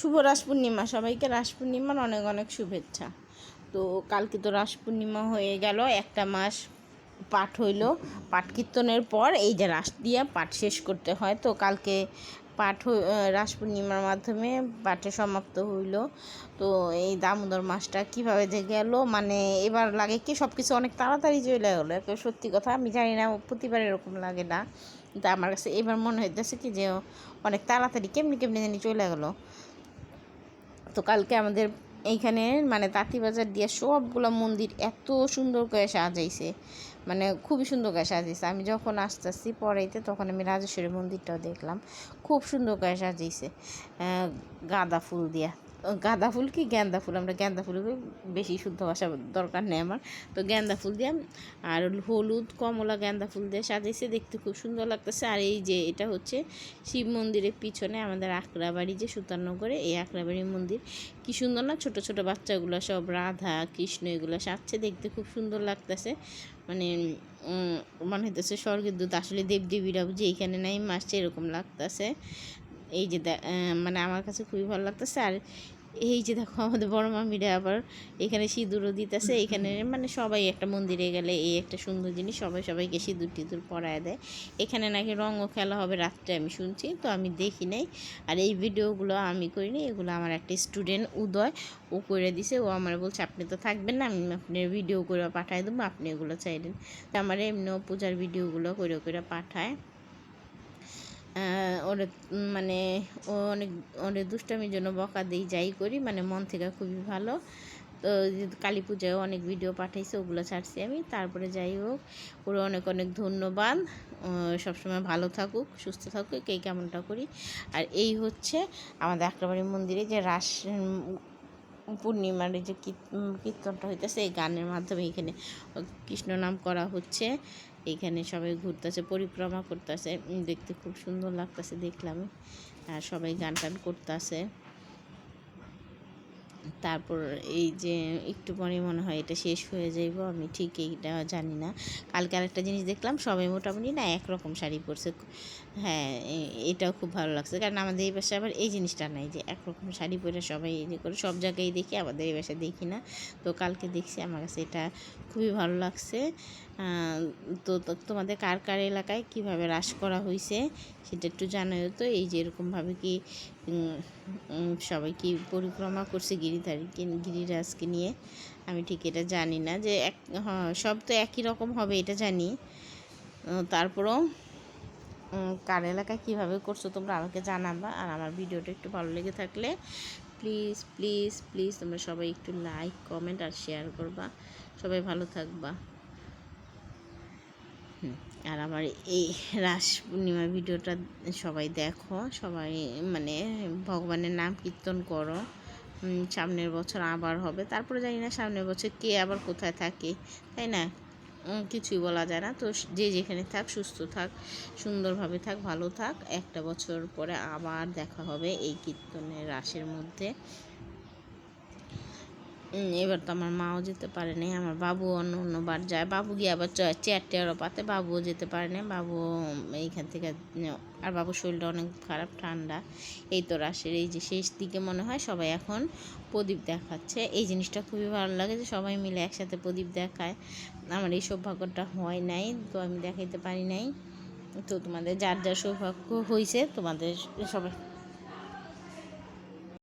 শুভ রাস পূর্ণিমা, সবাইকে রাস পূর্ণিমার অনেক অনেক শুভেচ্ছা। তো কালকে তো রাস পূর্ণিমা হয়ে গেল, একটা মাস পাঠ হইল। পাঠ কীর্তনের পর এই যে রাস দিয়া পাঠ শেষ করতে হয়। তো কালকে পাঠ রাস পূর্ণিমার মাধ্যমে পাঠে সমাপ্ত হইল। তো এই দামোদর মাসটা কীভাবে যে গেল, মানে এবার লাগে কি সব কিছু অনেক তাড়াতাড়ি চলে গেলো। সত্যি কথা, আমি জানি না প্রতিবার এরকম লাগে না, কিন্তু আমার কাছে এবার মনে হইতেছে কি যে অনেক তাড়াতাড়ি কেমনি কেমনি জানি চলে গেলো। তো কালকে আমাদের এইখানে মানে তাঁতিবাজার দিয়ে সবগুলো মন্দির এত সুন্দর করে সাজাইছে, মানে খুবই সুন্দর করে সাজিয়েছে। আমি যখন আসতেছি পড়াইতে তখন আমি রাজেশ্বরী মন্দিরটাও দেখলাম, খুব সুন্দর করে সাজিয়েছে গাঁদা ফুল দিয়া। গাঁদা ফুল কি গেন্দা ফুল, আমরা গেন্দা ফুল বেশি শুদ্ধ ভাষা দরকার নেই আমার। তো গেন্দা ফুল দিয়ে আর হলুদ কমলা গেন্দা ফুল দিয়ে সাজিয়েছে, দেখতে খুব সুন্দর লাগতেছে। আর এই যে এটা হচ্ছে শিব মন্দিরের পিছনে আমাদের আকড়াবাড়ি, যে সুতারনগরে এই আকড়াবাড়ি মন্দির, কি সুন্দর না, ছোট ছোট বাচ্চাগুলো সব রাধা কৃষ্ণ এগুলো সাজছে, দেখতে খুব সুন্দর লাগতেছে। মানে মনে হইতেছে স্বর্গের দূত, আসলে দেবদেবীরা বুঝি এইখানে নাই আসছে এরকম লাগতেছে। এই যে মানে আমার কাছে খুবই ভালো লাগতেছে। আর এই যে দেখো আমাদের বড় মামিরা আবার এখানে সিঁদুরও দিতেছে। এখানে মানে সবাই একটা মন্দিরে গেলে এই একটা সুন্দর জিনিস, সবাই সবাইকে সিঁদুর টিঁদুর পরায় দেয়। এখানে নাকি রঙও খেলা হবে রাত্রে, আমি শুনছি, তো আমি দেখি নাই। আর এই ভিডিওগুলো আমি করিনি, এগুলো আমার একটা স্টুডেন্ট উদয় ও করে দিছে। ও আমার বলছে আপনি তো থাকবেন না, আমি আপনার ভিডিও করে পাঠাই দেবো, আপনি এগুলো চাইলেন। তো আমার এমনিও পূজার ভিডিওগুলো করে করে পাঠায়। ওরে মানে ও অনেক দুষ্টামির জন্য বকা দিই, যাই করি, মানে মন থেকে খুবই ভালো। তো কালী পূজায়ও অনেক ভিডিও পাঠাইছে, ওগুলো ছাড়ছি আমি। তারপরে যাই হোক, ওরা অনেক অনেক ধন্যবাদ। সবসময় ভালো থাকুক, সুস্থ থাকুক, এই কেমনটা করি। আর এই হচ্ছে আমাদের আকড়াবাড়ি মন্দিরে যে রাস পূর্ণিমার যে কীর্তনটা হইতেছে, এই গানের মাধ্যমে এখানে কৃষ্ণ নাম করা হচ্ছে। এইখানে সবাই ঘুরতেছে, পরিক্রমা করতেছে, দেখতে খুব সুন্দর লাগতেছে দেখলাম। আর সবাই গান টান করতেছে। তারপর এই যে একটু পরে মনে হয় এটা শেষ হয়ে যাইব, আমি ঠিক এইটা জানি না। কালকে আরেকটা জিনিস দেখলাম, সবাই মোটামুটি না একরকম শাড়ি পরছে। হ্যাঁ, এটাও খুব ভালো লাগছে, কারণ আমাদের এই বাসায় আবার এই জিনিসটা নাই যে একরকম শাড়ি পরে সবাই এই করে, সব জায়গায় দেখি, আমাদের এই বাসায় দেখি না। তো কালকে দেখছি, আমার কাছে এটা খুবই ভালো লাগছে। তো তোমাদের কার কার এলাকায় কীভাবে রাস করা হয়েছে সেটা একটু জানাও তো। এই যে এরকমভাবে কি সবাই কি পরিক্রমা করছে গিরিরাজকে নিয়ে, আমি ঠিক এটা জানি না যে সব তো একই রকম হবে এটা জানি। তারপরও কার এলাকায় কীভাবে করছো তোমরা আমাকে জানাবা। আর আমার ভিডিওটা একটু ভালো লেগে থাকলে প্লিজ প্লিজ প্লিজ তোমরা সবাই একটু লাইক কমেন্ট আর শেয়ার করবা। সবাই ভালো থাকবা। আর আমার এই রাস পূর্ণিমা ভিডিওটা সবাই দেখো, সবাই মানে ভগবানের নাম কীর্তন করো। সামনের বছর আবার হবে, তারপরে জানি না সামনের বছর কে আবার কোথায় থাকে, তাই না? কিছুই বলা যায় না। তো যে যেখানে থাক, সুস্থ থাক, সুন্দরভাবে থাক, ভালো থাক। একটা বছর পরে আবার দেখা হবে এই কীর্তনের রাসের মধ্যে। এবার তো আমার মাও যেতে পারে নাই, আমার বাবু অন্যবার যায়, বাবু গিয়ে আবার চেয়ার টেয়ারও পাতে, বাবুও যেতে পারে না, বাবু এইখান থেকে। আর বাবুর শরীরটা অনেক খারাপ, ঠান্ডা। এই তো রাসের এই যে শেষ দিকে মনে হয় সবাই এখন প্রদীপ দেখাচ্ছে, এই জিনিসটা খুবই ভালো লাগে যে সবাই মিলে একসাথে প্রদীপ দেখায়। আমার এই সৌভাগ্যটা হয় নাই, তো আমি দেখাইতে পারি নাই। তো তোমাদের যার যার সৌভাগ্য হয়েছে, তোমাদের সবাই